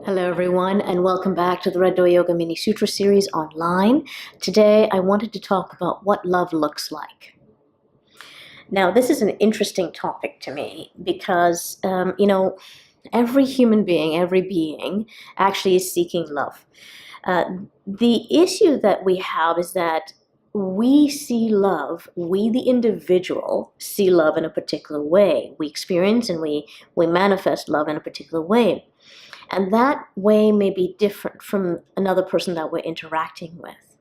Hello everyone, and welcome back to the Red Door Yoga Mini Sutra series online. Today I wanted to talk about what love looks like. Now this is an interesting topic to me because, every human being, every being actually is seeking love. The issue that we have is that we see love, we the individual see love in a particular way. We experience and we manifest love in a particular way. And that way may be different from another person that we're interacting with.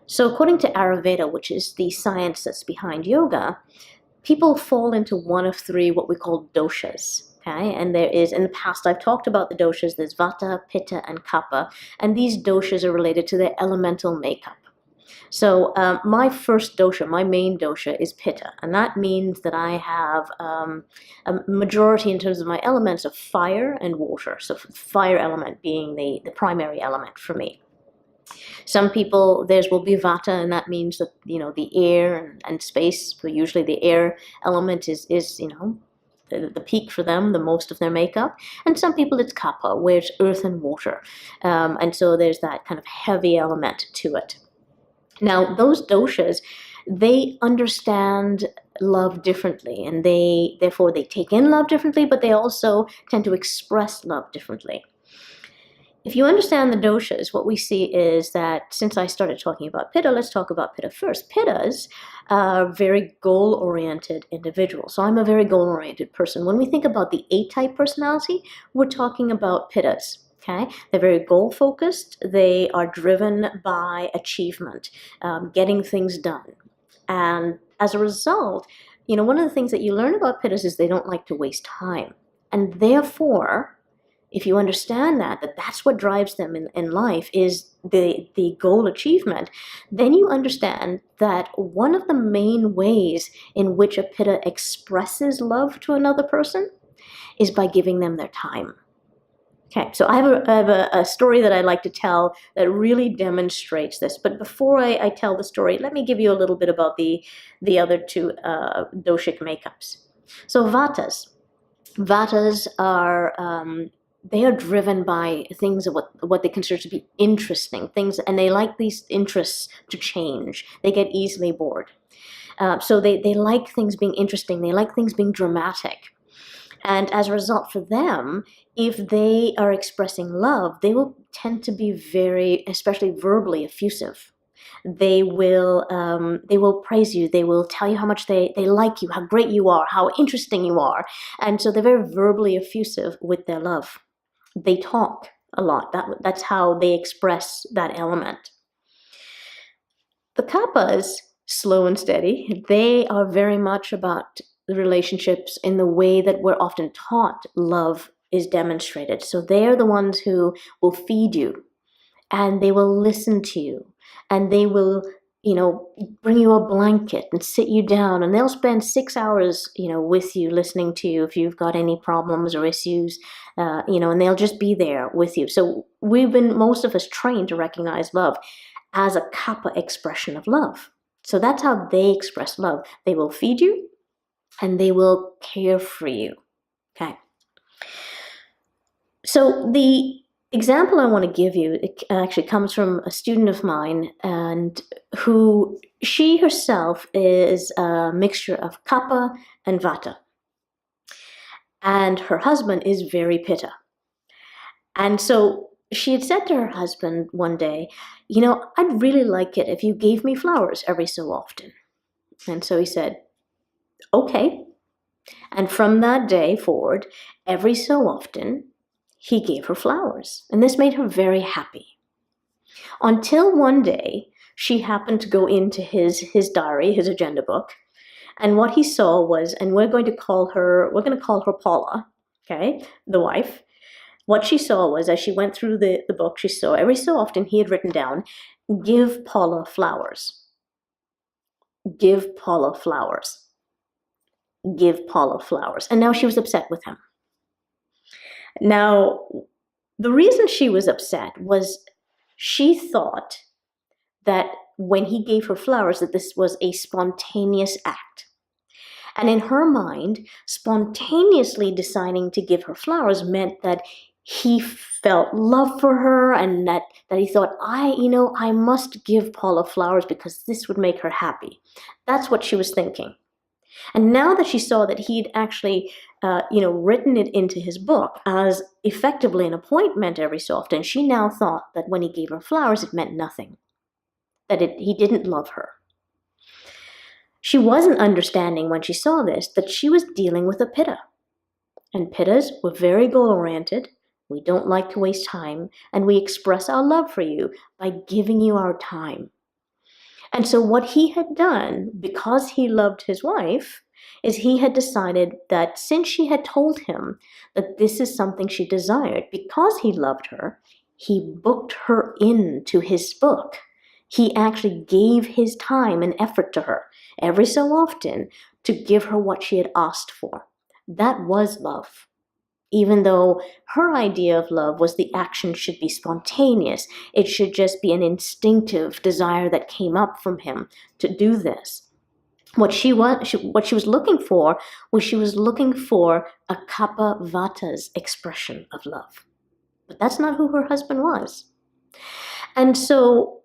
So according to Ayurveda, which is the science that's behind yoga, people fall into one of three what we call doshas. Okay? And there is, in the past I've talked about the doshas, there's Vata, Pitta, and Kapha, and these doshas are related to their elemental makeup. So my first dosha, my main dosha is Pitta, and that means that I have a majority in terms of my elements of fire and water. So fire element being the primary element for me. Some people, theirs will be Vata, and that means that, the air and space, but usually the air element is the peak for them, the most of their makeup. And some people it's Kapha, where it's earth and water. And so there's that kind of heavy element to it. Now, those doshas, they understand love differently, and therefore they take in love differently, but they also tend to express love differently. If you understand the doshas, what we see is that, since I started talking about Pitta, let's talk about Pitta first. Pittas are very goal-oriented individuals. So I'm a very goal-oriented person. When we think about the A-type personality, we're talking about Pittas. Okay? They're very goal-focused. They are driven by achievement, getting things done. And as a result, one of the things that you learn about Pittas is they don't like to waste time. And therefore, if you understand that's what drives them in life is the goal achievement, then you understand that one of the main ways in which a Pitta expresses love to another person is by giving them their time. Okay, so I have a story that I like to tell that really demonstrates this. But before I tell the story, let me give you a little bit about the other two doshic makeups. So Vatas. Vatas are they are driven by things of what they consider to be interesting things, and they like these interests to change. They get easily bored. So they like things being interesting. They like things being dramatic. And as a result, for them, if they are expressing love, they will tend to be very, especially verbally, effusive. They will praise you. They will tell you how much they like you, how great you are, how interesting you are. And so they're very verbally effusive with their love. They talk a lot. That's how they express that element. The Kappas, slow and steady, they are very much about the relationships in the way that we're often taught love is demonstrated. So they're the ones who will feed you, and they will listen to you, and they will, bring you a blanket and sit you down, and they'll spend 6 hours, with you, listening to you if you've got any problems or issues, and they'll just be there with you. So most of us trained to recognize love as a Kapha expression of love. So that's how they express love. They will feed you, and they will care for you. Okay. So the example I want to give you, it actually comes from a student of mine, and who she herself is a mixture of Kapha and Vata. And her husband is very Pitta. And so she had said to her husband one day, I'd really like it if you gave me flowers every so often. And so he said, okay. And from that day forward, every so often, he gave her flowers. And this made her very happy. Until one day, she happened to go into his diary, his agenda book, and what he saw was, and we're going to call her Paula, okay, the wife. What she saw was, as she went through the book, she saw every so often he had written down, give Paula flowers. Give Paula flowers. Give Paula flowers. And now she was upset with him. Now, the reason she was upset was she thought that when he gave her flowers, that this was a spontaneous act. And in her mind, spontaneously deciding to give her flowers meant that he felt love for her, and that he thought, I must give Paula flowers because this would make her happy. That's what she was thinking. And now that she saw that he'd actually, written it into his book as effectively an appointment every so often, she now thought that when he gave her flowers, it meant nothing, that he didn't love her. She wasn't understanding when she saw this that she was dealing with a pitta. And pittas were very goal-oriented. We don't like to waste time, and we express our love for you by giving you our time. And so what he had done, because he loved his wife, is he had decided that since she had told him that this is something she desired, because he loved her, he booked her into his book. He actually gave his time and effort to her every so often to give her what she had asked for. That was love. Even though her idea of love was the action should be spontaneous, it should just be an instinctive desire that came up from him to do this. What she was looking for a Kapha Vata's expression of love. But that's not who her husband was. And so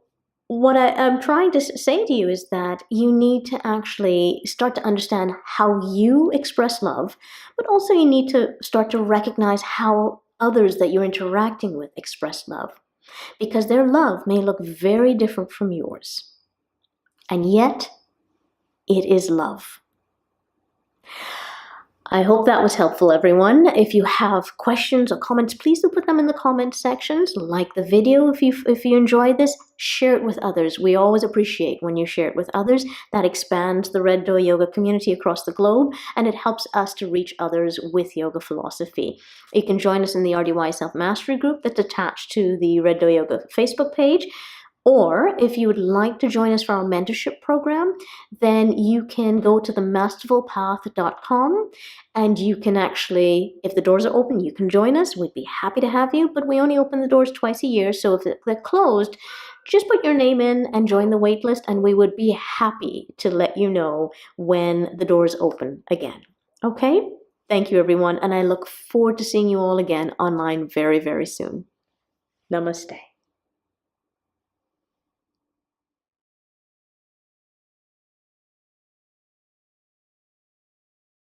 what I'm trying to say to you is that you need to actually start to understand how you express love, but also you need to start to recognize how others that you're interacting with express love, because their love may look very different from yours. And yet, it is love. I hope that was helpful, everyone. If you have questions or comments, please do put them in the comment sections. Like the video if you enjoyed this. Share it with others. We always appreciate when you share it with others. That expands the Red Door Yoga community across the globe, and it helps us to reach others with yoga philosophy. You can join us in the RDY Self-Mastery group that's attached to the Red Door Yoga Facebook page. Or if you would like to join us for our mentorship program, then you can go to themasterfulpath.com, and you can actually, if the doors are open, you can join us. We'd be happy to have you, but we only open the doors twice a year, so if they're closed, just put your name in and join the wait list, and we would be happy to let you know when the doors open again. Okay? Thank you, everyone, and I look forward to seeing you all again online very, very soon. Namaste.